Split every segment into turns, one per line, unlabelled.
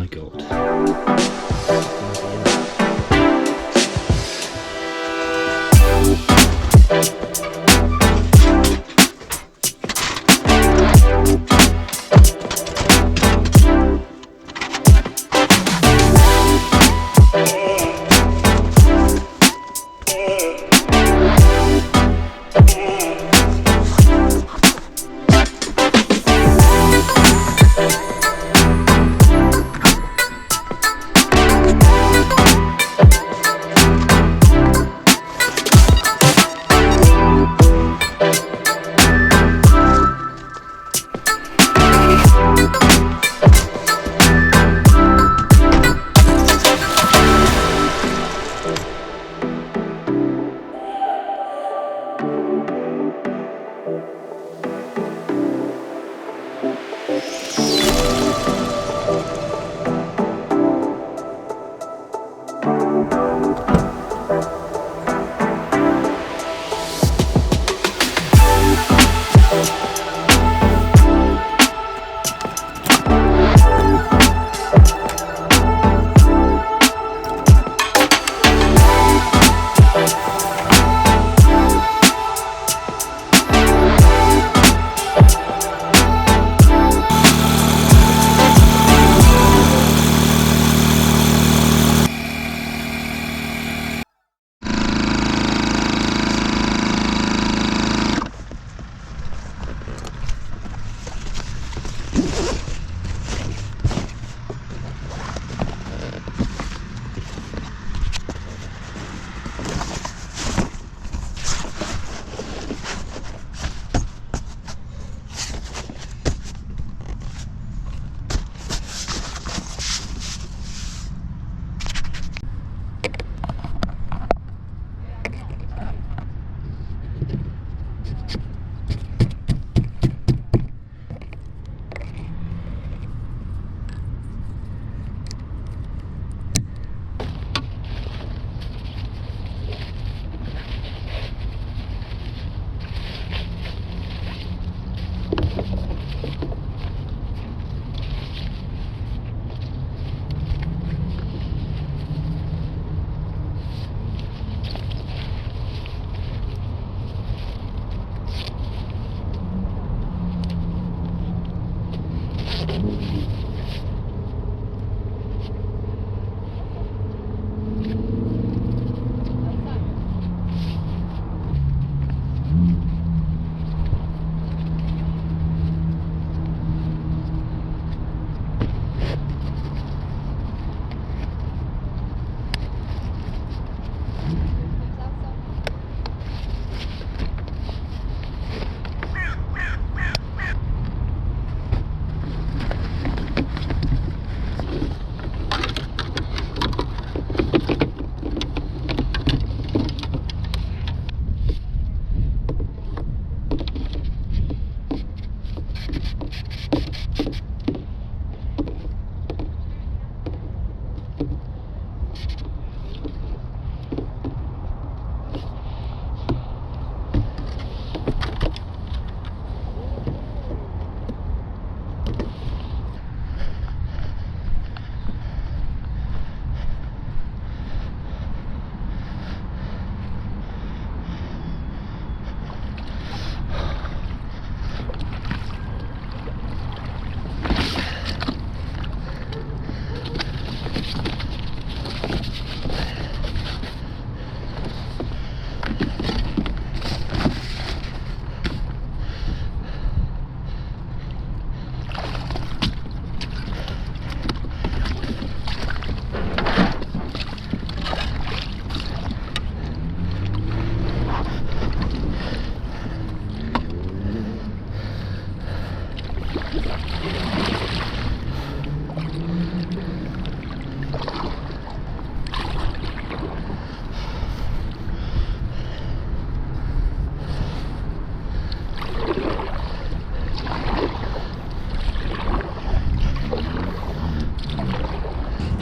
my god.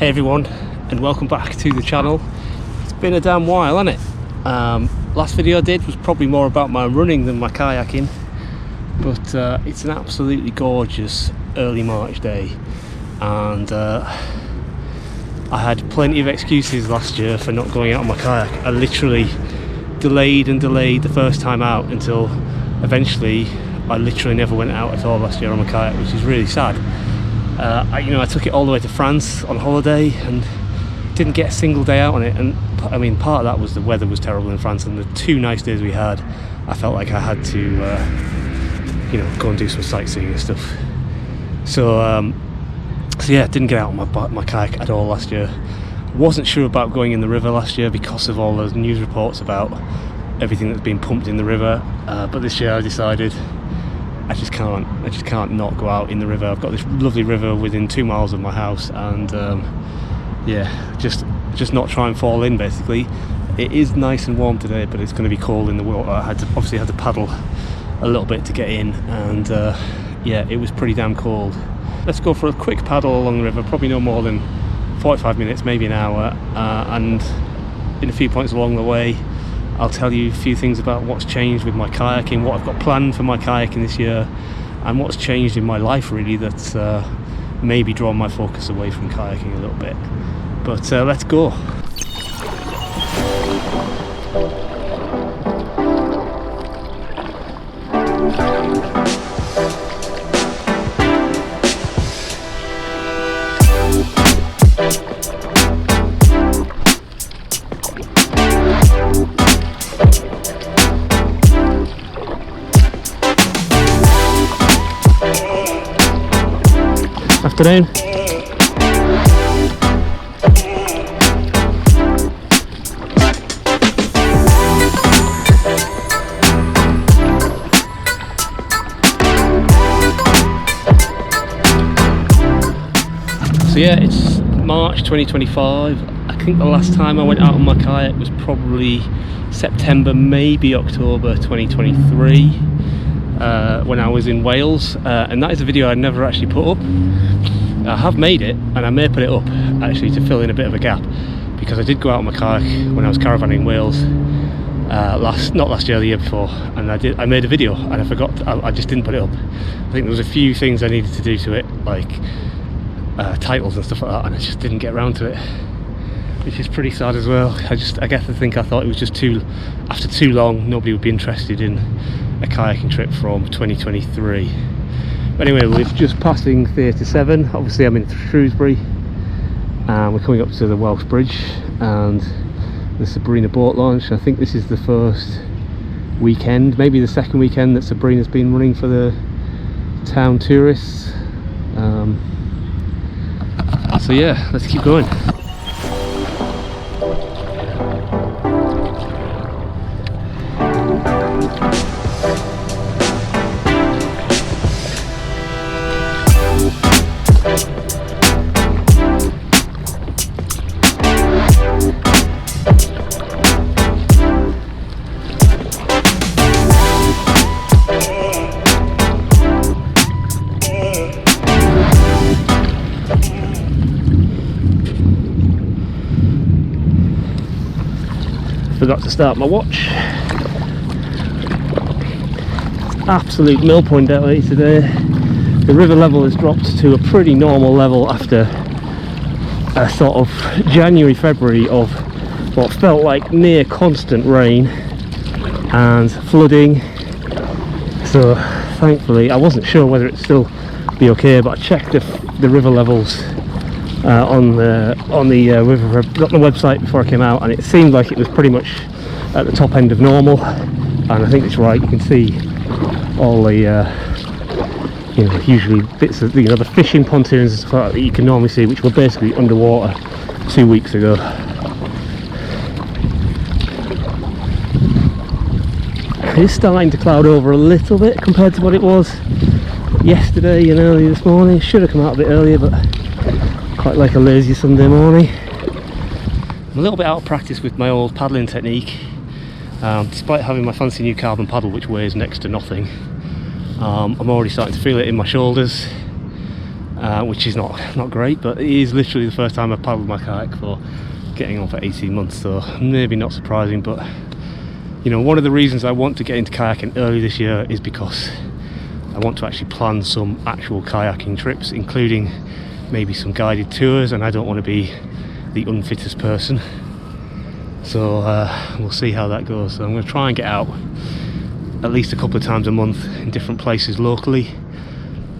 Hey everyone, and welcome back to the channel. It's been a damn while, hasn't it? Last video I did was probably more about my running than my kayaking, but it's an absolutely gorgeous early March day, and I had plenty of excuses last year for not going out on my kayak. I literally delayed and delayed the first time out until eventually I literally never went out at all last year on my kayak, which is really sad. I took it all the way to France on holiday and didn't get a single day out on it, and I mean, part of that was the weather was terrible in France, and the 2 nice days we had, I felt like I had to go and do some sightseeing and stuff. So yeah, didn't get out on my kayak at all last year. Wasn't sure about going in the river last year because of all those news reports about everything that's been pumped in the river, but this year I decided I just can't not go out in the river. I've got this lovely river within 2 miles of my house, and yeah, just not try and fall in. Basically, it is nice and warm today, but it's going to be cold in the water. I had to paddle a little bit to get in, and yeah, it was pretty damn cold. Let's go for a quick paddle along the river, probably no more than 45 minutes, maybe an hour, and in a few points along the way I'll tell you a few things about what's changed with my kayaking, what I've got planned for my kayaking this year, and what's changed in my life really that's maybe drawn my focus away from kayaking a little bit. But let's go. Afternoon. So yeah, it's March 2025. I think the last time I went out on my kayak was probably September, maybe October 2023, when I was in Wales, and that is a video I never actually put up. I have made it, and I may put it up actually to fill in a bit of a gap, because I did go out on my kayak when I was caravanning in Wales not last year, the year before, and I made a video and I forgot, I just didn't put it up. I think there was a few things I needed to do to it, like titles and stuff like that, and I just didn't get around to it, which is pretty sad as well. I guess I thought it was just after too long nobody would be interested in a kayaking trip from 2023. But anyway, we're just passing River Severn. Obviously I'm in Shrewsbury, and we're coming up to the Welsh Bridge and the Sabrina boat launch. I think this is the first weekend, maybe the second weekend, that Sabrina's been running for the town tourists. So yeah, let's keep going. Forgot to start my watch. It's absolute mill point out here today. The river level has dropped to a pretty normal level after a sort of January, February of what felt like near constant rain and flooding. So thankfully, I wasn't sure whether it'd still be okay, but I checked the river levels on the website before I came out, and it seemed like it was pretty much at the top end of normal, and I think it's right. You can see all the usually bits of the fishing pontoons and stuff like that you can normally see, which were basically underwater 2 weeks ago. It's starting to cloud over a little bit compared to what it was yesterday and early this morning. Should have come out a bit earlier, but quite like a lazy Sunday morning. I'm a little bit out of practice with my old paddling technique, despite having my fancy new carbon paddle which weighs next to nothing. I'm already starting to feel it in my shoulders, which is not great, but it is literally the first time I've paddled my kayak for getting on for 18 months, so maybe not surprising. But one of the reasons I want to get into kayaking early this year is because I want to actually plan some actual kayaking trips, including maybe some guided tours, and I don't want to be the unfittest person, so we'll see how that goes. So I'm going to try and get out at least a couple of times a month in different places locally.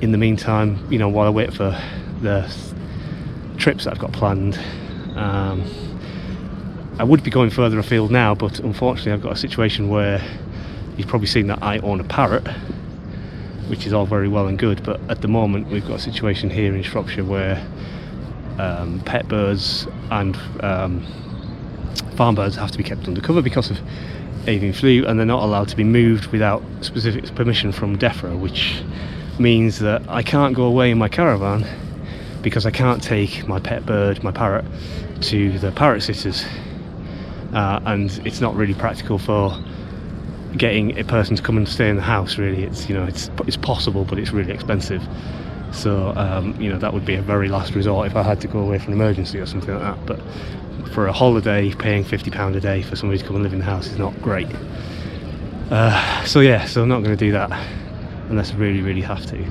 In the meantime, you know, while I wait for the trips that I've got planned, I would be going further afield now, but unfortunately I've got a situation where you've probably seen that I own a parrot, which is all very well and good, but at the moment we've got a situation here in Shropshire where pet birds and farm birds have to be kept under cover because of avian flu, and they're not allowed to be moved without specific permission from DEFRA, which means that I can't go away in my caravan because I can't take my pet bird, my parrot, to the parrot sitters, and it's not really practical for getting a person to come and stay in the house. Really, it's, you know, it's possible, but it's really expensive. So you know, that would be a very last resort if I had to go away for an emergency or something like that. But for a holiday, paying £50 a day for somebody to come and live in the house is not great. So yeah, so I'm not going to do that unless I really have to.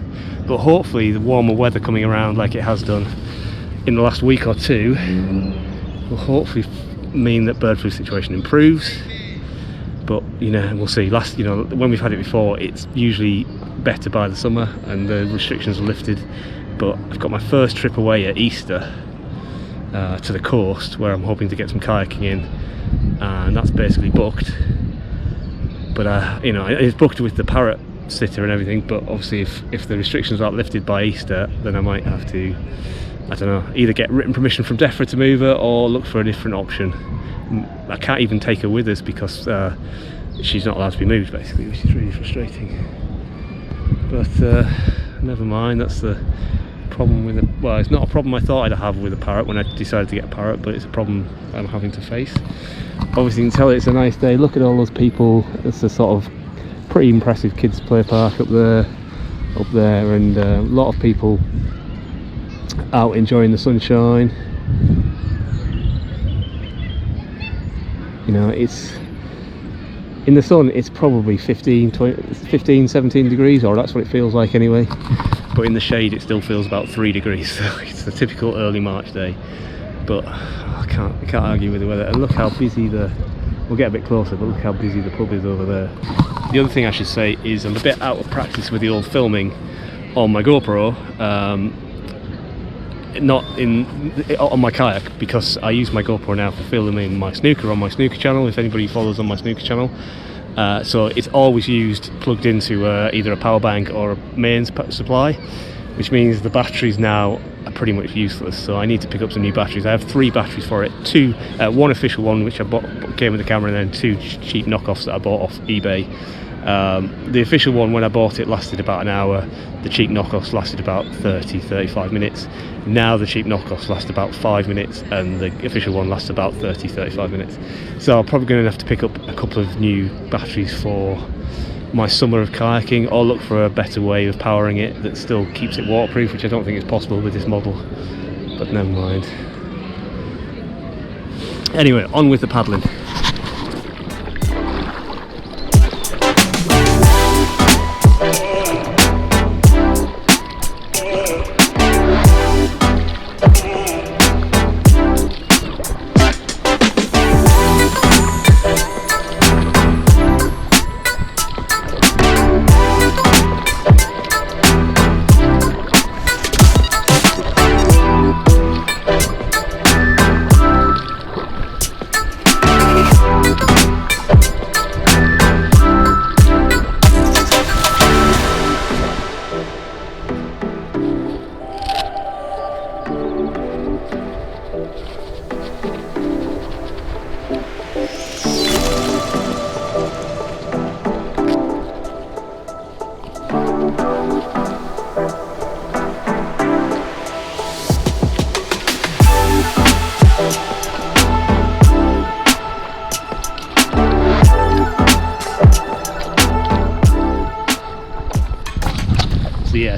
But hopefully the warmer weather coming around like it has done in the last week or two will hopefully mean that bird flu situation improves. But you know, we'll see. You know, when we've had it before, it's usually better by the summer and the restrictions are lifted. But I've got my first trip away at Easter to the coast, where I'm hoping to get some kayaking in, and that's basically booked. But you know, it's booked with the parrot sitter and everything, but obviously if the restrictions aren't lifted by Easter, then I might have to, I don't know, either get written permission from DEFRA to move her or look for a different option. I can't even take her with us because she's not allowed to be moved, basically, which is really frustrating. But never mind, that's the problem with it. Well, it's not a problem I thought I'd have with a parrot when I decided to get a parrot, but it's a problem I'm having to face. Obviously you can tell it's a nice day. Look at all those people. It's a sort of pretty impressive kids play park up there, and a lot of people out enjoying the sunshine. You know, it's in the sun, it's probably 15, 17 degrees, or that's what it feels like anyway, but in the shade it still feels about 3 degrees, so it's a typical early March day. But I can't argue with the weather. And look how busy we'll get a bit closer, but look how busy the pub is over there. The other thing I should say is I'm a bit out of practice with the old filming on my GoPro, not on my kayak, because I use my GoPro now for filming my snooker on my snooker channel, if anybody follows on my snooker channel. So it's always plugged into either a power bank or a mains supply, which means the batteries now are pretty much useless. So I need to pick up some new batteries. I have 3 batteries for it, one official one which I came with the camera, and then 2 cheap knockoffs that I bought off eBay. The official one, when I bought it, lasted about an hour. The cheap knockoffs lasted about 30-35 minutes. Now the cheap knockoffs last about 5 minutes, and the official one lasts about 30-35 minutes. So I'm probably going to have to pick up a couple of new batteries for my summer of kayaking, or look for a better way of powering it that still keeps it waterproof, which I don't think is possible with this model, but never mind. Anyway, on with the paddling.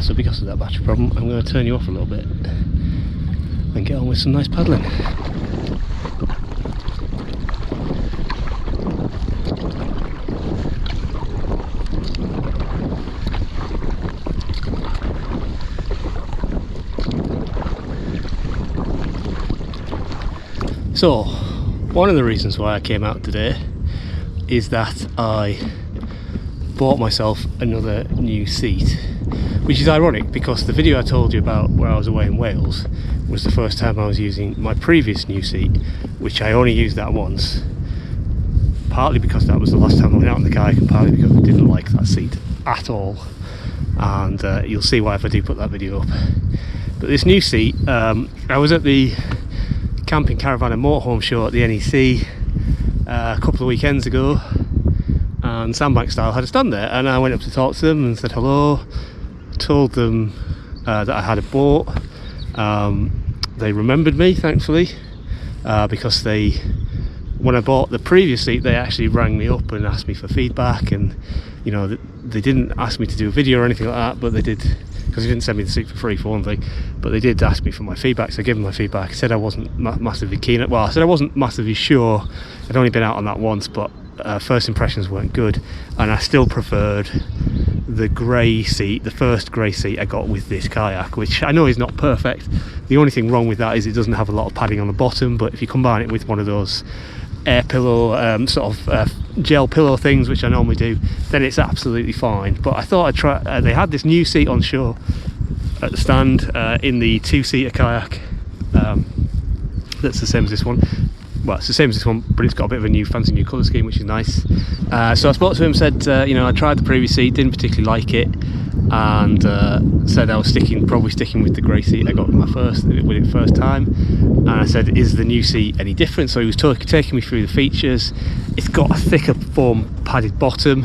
So because of that battery problem, I'm going to turn you off a little bit and get on with some nice paddling. So, one of the reasons why I came out today is that I bought myself another new seat, which is ironic because the video I told you about where I was away in Wales was the first time I was using my previous new seat, which I only used that once, partly because that was the last time I went out on the kayak and partly because I didn't like that seat at all, and you'll see why if I do put that video up. But this new seat, I was at the camping caravan and motorhome show at the NEC a couple of weekends ago, and Sandbanks Style had a stand there, and I went up to talk to them and said hello, told them that I had a boat. They remembered me, thankfully, because when I bought the previous seat, they actually rang me up and asked me for feedback, and you know, they didn't ask me to do a video or anything like that, but they did, because they didn't send me the seat for free for one thing, but they did ask me for my feedback, so I gave them my feedback. I said I wasn't massively keen, well, I said I wasn't massively sure. I'd only been out on that once, but first impressions weren't good, and I still preferred the grey seat, the first grey seat I got with this kayak, which I know is not perfect. The only thing wrong with that is it doesn't have a lot of padding on the bottom, but if you combine it with one of those air pillow gel pillow things, which I normally do, then it's absolutely fine. But I thought I'd try, they had this new seat on show at the stand in the two-seater kayak that's the same as this one. Well, it's the same as this one, but it's got a bit of a new fancy new colour scheme, which is nice. So I spoke to him, said you know, I tried the previous seat, didn't particularly like it, and said I was probably sticking with the grey seat I got with it first time. And I said, is the new seat any different? So he was taking me through the features. It's got a thicker foam padded bottom,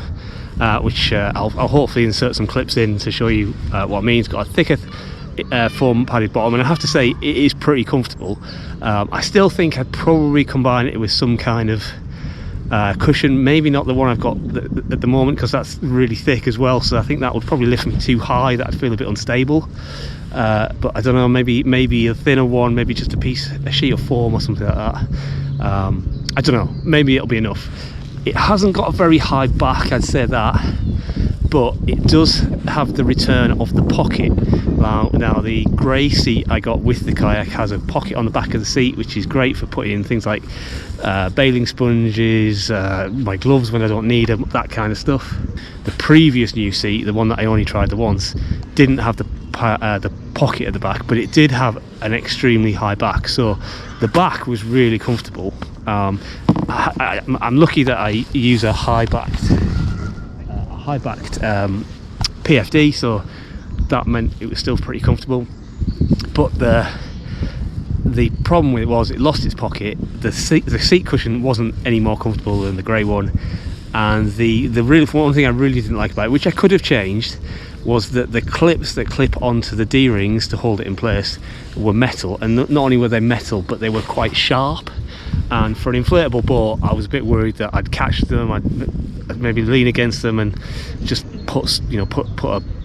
which I'll hopefully insert some clips in to show you what I mean. It's got a thicker foam padded bottom, and I have to say it is pretty comfortable. I still think I'd probably combine it with some kind of cushion, maybe not the one I've got at the moment, because that's really thick as well, so I think that would probably lift me too high, that I'd feel a bit unstable. But I don't know, maybe a thinner one, maybe just a sheet of foam or something like that. I don't know, maybe it'll be enough. It hasn't got a very high back, I'd say that, but it does have the return of the pocket. Now the grey seat I got with the kayak has a pocket on the back of the seat, which is great for putting in things like bailing sponges, my gloves when I don't need them, that kind of stuff. The previous new seat, the one that I only tried the once, didn't have the pocket at the back, but it did have an extremely high back, so the back was really comfortable. I'm lucky that I use a high-backed PFD, so that meant it was still pretty comfortable. But the problem with it was it lost its pocket. The seat cushion wasn't any more comfortable than the grey one, and the one thing I really didn't like about it, which I could have changed, was that the clips that clip onto the D-rings to hold it in place were metal, and not only were they metal, but they were quite sharp. And for an inflatable boat, I was a bit worried that I'd catch them, I'd maybe lean against them and just put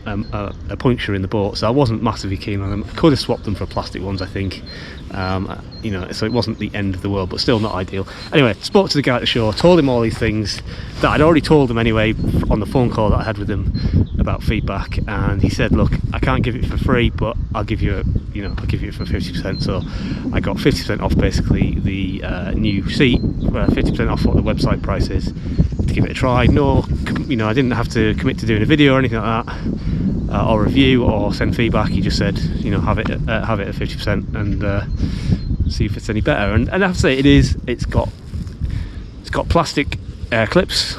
a puncture in the boat. So I wasn't massively keen on them. I could have swapped them for plastic ones, I think. You know, so it wasn't the end of the world, but still not ideal. Anyway, spoke to the guy at the show, told him all these things that I'd already told him anyway on the phone call that I had with him about feedback, and he said, look, I can't give it for free, but I'll give you I'll give you it for 50%. So I got 50% off basically the new seat, 50% off what the website price is, to give it a try. No, you know, I didn't have to commit to doing a video or anything like that, or review or send feedback. He just said, you know, have it at 50% and see if it's any better. And I have to say, it's got plastic clips.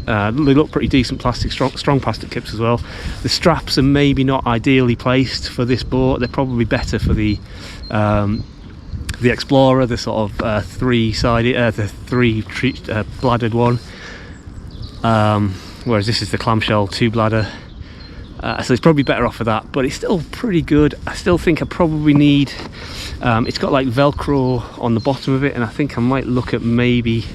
They look pretty decent, plastic, strong plastic clips as well. The straps are maybe not ideally placed for this boat. They're probably better for the Explorer, the sort of three-sided, the three-bladdered one. Whereas this is the clamshell two-bladder. So it's probably better off for that, but it's still pretty good. I still think I probably need, it's got like Velcro on the bottom of it, and I think I might look at maybe,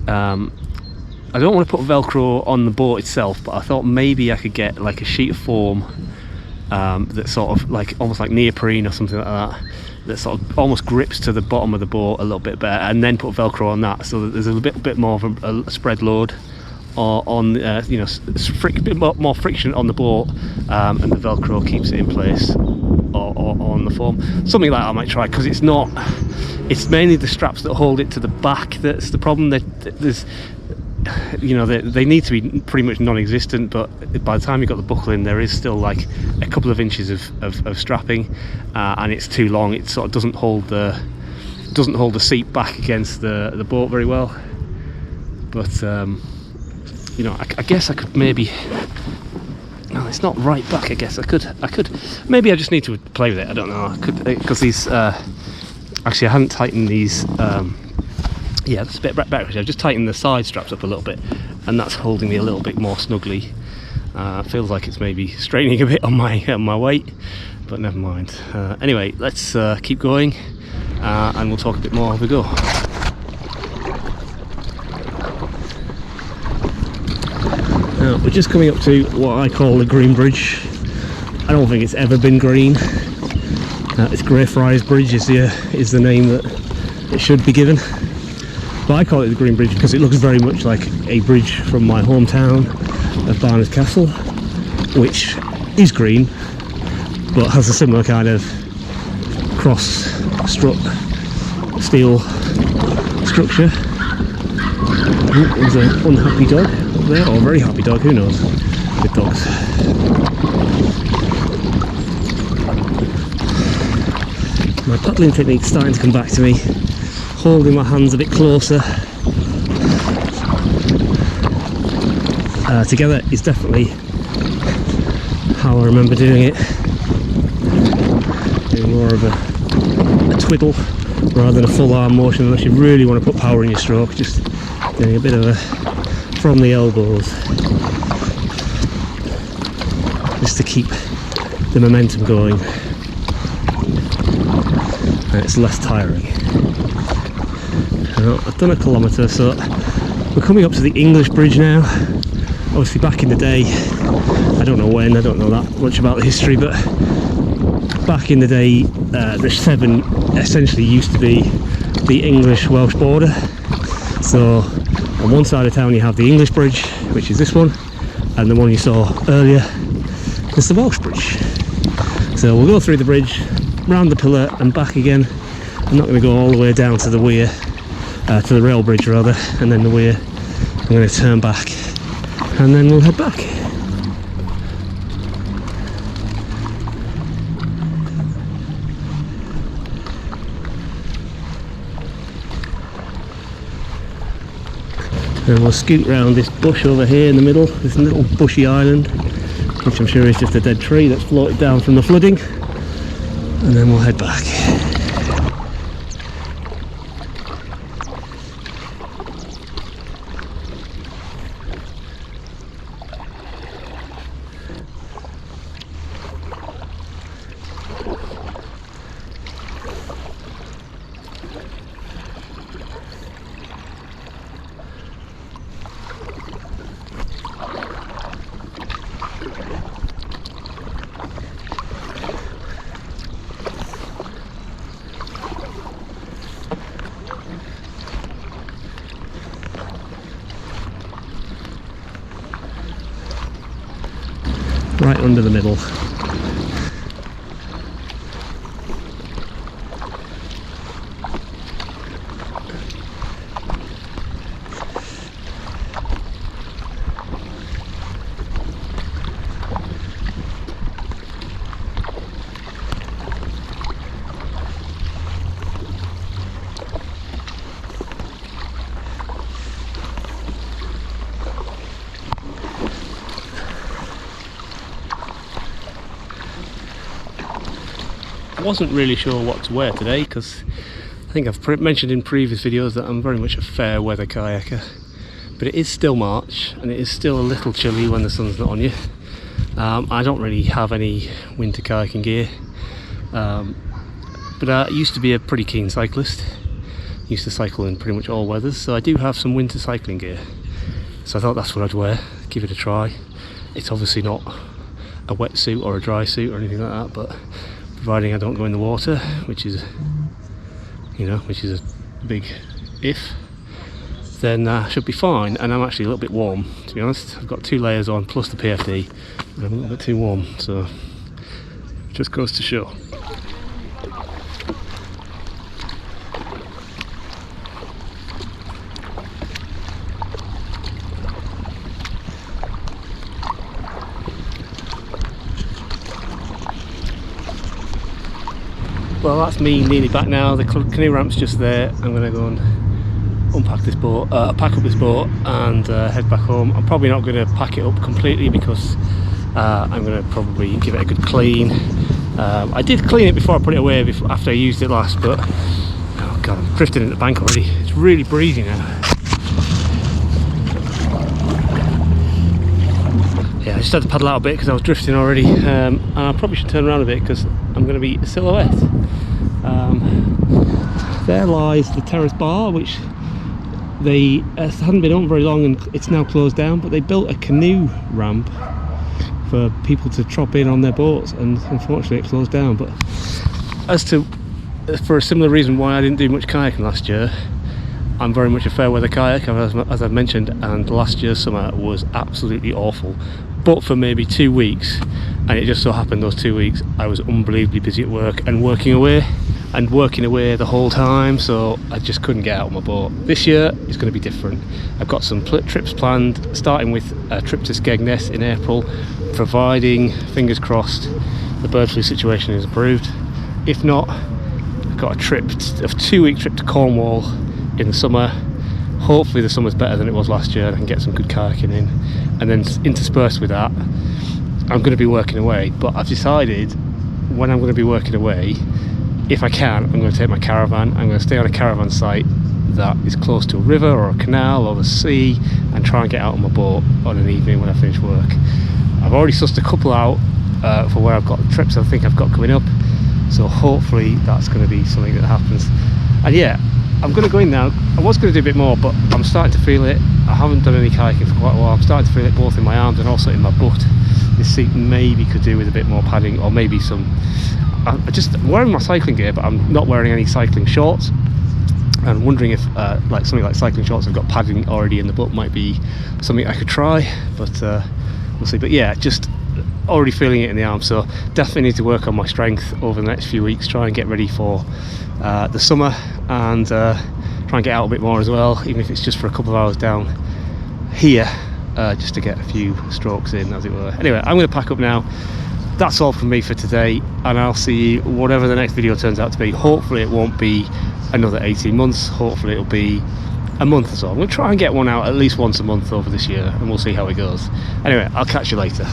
I don't want to put Velcro on the boat itself, but I thought maybe I could get like a sheet of foam that sort of like almost like neoprene or something like that sort of almost grips to the bottom of the boat a little bit better, and then put Velcro on that, so that there's a bit more of a spread load on you know, a bit more friction on the boat, and the Velcro keeps it in place, or on the foam. Something like that I might try, because it's mainly the straps that hold it to the back that's the problem. There's, you know, they need to be pretty much non-existent, but by the time you've got the buckle in, there is still like a couple of inches of strapping, and it's too long. It sort of doesn't hold the seat back against the boat very well. But you know, I guess I could maybe, no, it's not right back. I guess I could maybe I just need to play with it. I don't know. I could, because these actually I hadn't tightened these. Yeah, that's a bit back. I've just tightened the side straps up a little bit, and that's holding me a little bit more snugly. Feels like it's maybe straining a bit on my weight, but never mind. Anyway, let's keep going, and we'll talk a bit more as we go. Now, we're just coming up to what I call the Green Bridge. I don't think it's ever been green. It's Greyfriars Bridge is the name that it should be given. But I call it the Green Bridge because it looks very much like a bridge from my hometown of Barnard Castle, which is green, but has a similar kind of cross-struck steel structure. There's an unhappy dog up there, or a very happy dog, who knows, with dogs. My paddling technique's starting to come back to me, holding my hands a bit closer together is definitely how I remember doing it. Doing more of a twiddle rather than a full arm motion, unless you really want to put power in your stroke. Just doing a bit of a from the elbows, just to keep the momentum going, and it's less tiring. I've done a kilometre, so we're coming up to the English Bridge now. Obviously back in the day, I don't know when, I don't know that much about the history, but back in the day, the Severn essentially used to be the English-Welsh border. So on one side of town you have the English Bridge, which is this one, and the one you saw earlier is the Welsh Bridge. So we'll go through the bridge, round the pillar and back again. I'm not going to go all the way down to the weir, to the rail bridge rather, and then the weir. I'm going to turn back and then we'll head back. And we'll scoot round this bush over here in the middle, this little bushy island, which I'm sure is just a dead tree that's floated down from the flooding, and then we'll head back. Right under the middle. I wasn't really sure what to wear today because I think I've mentioned in previous videos that I'm very much a fair weather kayaker, but it is still March and it is still a little chilly when the sun's not on you. I don't really have any winter kayaking gear, but I used to be a pretty keen cyclist. Used to cycle in pretty much all weathers, so I do have some winter cycling gear. So I thought that's what I'd wear, give it a try. It's obviously not a wetsuit or a dry suit or anything like that, but providing I don't go in the water, which is, you know, which is a big if, then I should be fine. And I'm actually a little bit warm, to be honest. I've got 2 layers on plus the PFD, and I'm a little bit too warm, so it just goes to show. Well, that's me nearly back now. The canoe ramp's just there. I'm going to go and unpack this boat, pack up this boat and head back home. I'm probably not going to pack it up completely because I'm going to probably give it a good clean. I did clean it before I put it away after I used it last, but oh god, I'm drifting into the bank already. It's really breezy now. Yeah, I just had to paddle out a bit because I was drifting already, and I probably should turn around a bit because I'm going to be a silhouette. There lies the terrace bar, which they hadn't been on very long and it's now closed down, but they built a canoe ramp for people to trot in on their boats, and unfortunately it closed down. But as to for a similar reason why I didn't do much kayaking last year, I'm very much a fair weather kayaker, as I've mentioned, and last year's summer was absolutely awful, but for maybe 2 weeks, and it just so happened those 2 weeks I was unbelievably busy at work and working away the whole time, so I just couldn't get out of my boat. This year is going to be different. I've got some trips planned, starting with a trip to Skegness in April, providing, fingers crossed, the bird flu situation is improved. If not, I've got a 2-week trip to Cornwall in the summer. Hopefully the summer's better than it was last year and I can get some good kayaking in, and then interspersed with that I'm going to be working away. But I've decided when I'm going to be working away, if I can, I'm going to take my caravan. I'm going to stay on a caravan site that is close to a river or a canal or the sea and try and get out on my boat on an evening when I finish work. I've already sussed a couple out for where I've got trips I think I've got coming up, so hopefully that's going to be something that happens. And yeah, I'm going to go in now. I was going to do a bit more, but I'm starting to feel it. I haven't done any kayaking for quite a while. I'm starting to feel it both in my arms and also in my butt. This seat maybe could do with a bit more padding, or maybe some... I'm wearing my cycling gear, but I'm not wearing any cycling shorts. I'm wondering if like something like cycling shorts have got padding already in the butt might be something I could try, but we'll see. But yeah, just already feeling it in the arm, so definitely need to work on my strength over the next few weeks, try and get ready for the summer, and try and get out a bit more as well, even if it's just for a couple of hours down here, just to get a few strokes in, as it were. Anyway, I'm going to pack up now. That's all from me for today, and I'll see you whatever the next video turns out to be. Hopefully it won't be another 18 months, hopefully it'll be a month or so. I'm going to try and get one out at least once a month over this year, and we'll see how it goes. Anyway, I'll catch you later.